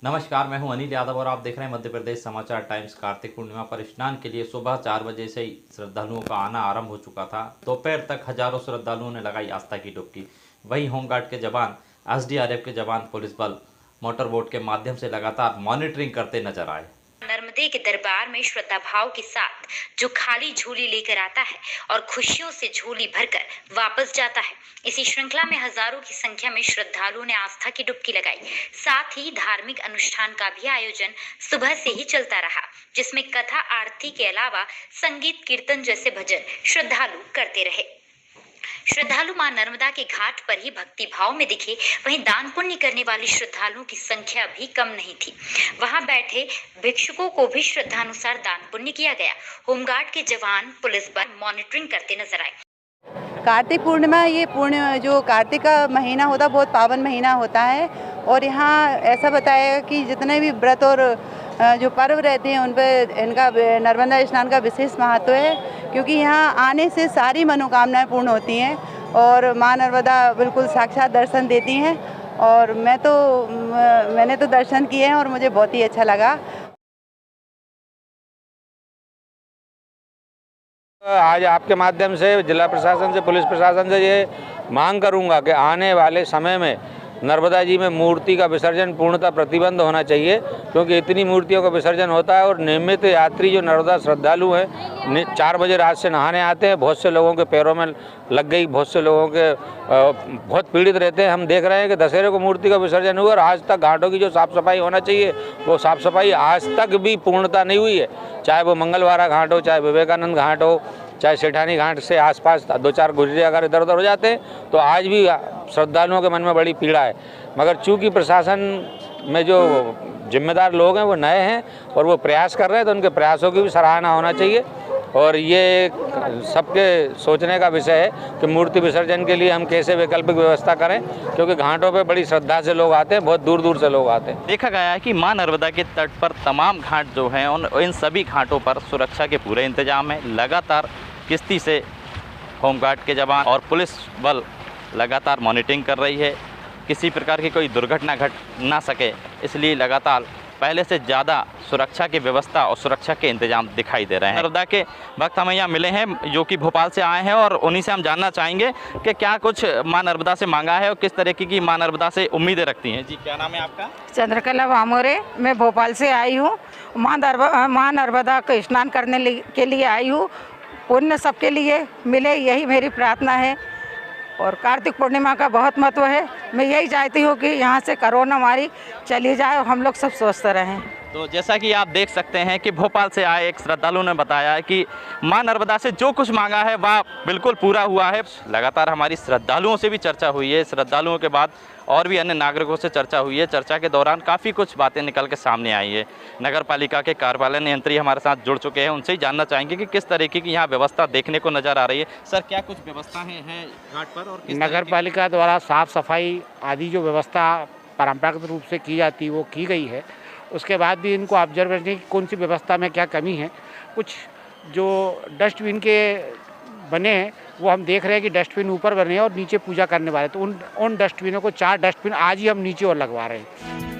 नमस्कार, मैं हूं अनिल यादव और आप देख रहे हैं मध्य प्रदेश समाचार टाइम्स। कार्तिक पूर्णिमा पर स्नान के लिए सुबह 4 बजे से ही श्रद्धालुओं का आना आरंभ हो चुका था। दोपहर तक हजारों श्रद्धालुओं ने लगाई आस्था की डुबकी। वहीं होमगार्ड के जवान, एसडीआरएफ के जवान, पुलिस बल मोटर बोट के माध्यम से लगातार मॉनिटरिंग करते नजर आए। नर्मदे के दरबार में श्रद्धा भाव के साथ जो खाली झोली लेकर आता है और खुशियों से झोली भरकर वापस जाता है, इसी श्रृंखला में हजारों की संख्या में श्रद्धालुओं ने आस्था की डुबकी लगाई। साथ ही धार्मिक अनुष्ठान का भी आयोजन सुबह से ही चलता रहा, जिसमें कथा आरती के अलावा संगीत कीर्तन जैसे भजन श्रद्धालु करते रहे। श्रद्धालु मां नर्मदा के घाट पर ही भक्ति भाव में दिखे। वहीं दान पुण्य करने वाले श्रद्धालुओं की संख्या भी कम नहीं थी। वहां बैठे भिक्षुकों को भी श्रद्धानुसार दान पुण्य किया गया। होमगार्ड के जवान, पुलिस बल मॉनिटरिंग करते नजर आए। कार्तिक पूर्णिमा, ये पूर्ण जो कार्तिक का महीना होता है, बहुत पावन महीना होता है। और यहाँ ऐसा बताया कि जितने भी व्रत और जो पर्व रहते हैं उन पर इनका नर्मदा स्नान का विशेष महत्व है, क्योंकि यहाँ आने से सारी मनोकामनाएं पूर्ण होती हैं और माँ नर्मदा बिल्कुल साक्षात दर्शन देती हैं। और मैंने तो दर्शन किए हैं और मुझे बहुत ही अच्छा लगा। आज आपके माध्यम से जिला प्रशासन से, पुलिस प्रशासन से ये मांग करूंगा कि आने वाले समय में नर्मदा जी में मूर्ति का विसर्जन पूर्णतः प्रतिबंध होना चाहिए, क्योंकि इतनी मूर्तियों का विसर्जन होता है और नियमित यात्री जो नर्मदा श्रद्धालु हैं 4 बजे रात से नहाने आते हैं। बहुत से लोगों के पैरों में लग गई, बहुत से लोगों के बहुत पीड़ित रहते हैं। हम देख रहे हैं कि दशहरे को मूर्ति का विसर्जन हुआ और आज तक घाटों की जो साफ़ सफाई होना चाहिए वो साफ़ सफाई आज तक भी पूर्णता नहीं हुई है। चाहे वो मंगलवारा घाट हो, चाहे विवेकानंद घाट हो, चाहे सेठानी घाट से आसपास 2-4 गुजरे अगर इधर उधर हो जाते हैं तो आज भी श्रद्धालुओं के मन में बड़ी पीड़ा है। मगर चूंकि प्रशासन में जो जिम्मेदार लोग हैं वो नए हैं और वो प्रयास कर रहे हैं, तो उनके प्रयासों की भी सराहना होना चाहिए। और ये सबके सोचने का विषय है कि मूर्ति विसर्जन के लिए हम कैसे वैकल्पिक व्यवस्था करें, क्योंकि घाटों पे बड़ी श्रद्धा से लोग आते हैं, बहुत दूर दूर से लोग आते हैं। देखा गया है कि मां नर्मदा के तट पर तमाम घाट जो हैं इन सभी घाटों पर सुरक्षा के पूरे इंतजाम है। लगातार किश्ती से होमगार्ड के जवान और पुलिस बल लगातार मॉनिटरिंग कर रही है, किसी प्रकार की कोई दुर्घटना घट ना सके, इसलिए लगातार पहले से ज़्यादा सुरक्षा की व्यवस्था और सुरक्षा के इंतजाम दिखाई दे रहे हैं। नर्मदा के भक्त हमें यहाँ मिले हैं जो कि भोपाल से आए हैं और उन्हीं से हम जानना चाहेंगे कि क्या कुछ मां नर्मदा से मांगा है और किस तरीके की मां नर्मदा से उम्मीदें रखती हैं। जी, क्या नाम है आपका? चंद्रकला वामोरे। मैं भोपाल से आई हूँ। माँ नर्मदा को स्नान करने के लिए आई हूँ। पुण्य सबके लिए मिले, यही मेरी प्रार्थना है। और कार्तिक पूर्णिमा का बहुत महत्व है। मैं यही चाहती हूँ कि यहाँ से कोरोना हमारी चली जाए और हम लोग सब स्वस्थ रहें। तो जैसा कि आप देख सकते हैं कि भोपाल से आए एक श्रद्धालु ने बताया है कि मां नर्मदा से जो कुछ मांगा है वह बिल्कुल पूरा हुआ है। लगातार हमारी श्रद्धालुओं से भी चर्चा हुई है, श्रद्धालुओं के बाद और भी अन्य नागरिकों से चर्चा हुई है। चर्चा के दौरान काफ़ी कुछ बातें निकल के सामने आई है। नगर पालिका के कार्यपालन यंत्री हमारे साथ जुड़ चुके हैं, उनसे ही जानना चाहेंगे कि किस तरीके की यहाँ व्यवस्था देखने को नज़र आ रही है। सर, क्या कुछ व्यवस्था है घाट पर? और नगर पालिका द्वारा साफ़ सफाई आदि जो व्यवस्था परंपरागत रूप से की जाती है वो की गई है। उसके बाद भी इनको ऑब्जर्व करने की कौन सी व्यवस्था में क्या कमी है। कुछ जो डस्टबिन के बने हैं वो हम देख रहे हैं कि डस्टबिन ऊपर बने हैं और नीचे पूजा करने वाले, तो उन डस्टबिनों को 4 डस्टबिन आज ही हम नीचे और लगवा रहे हैं।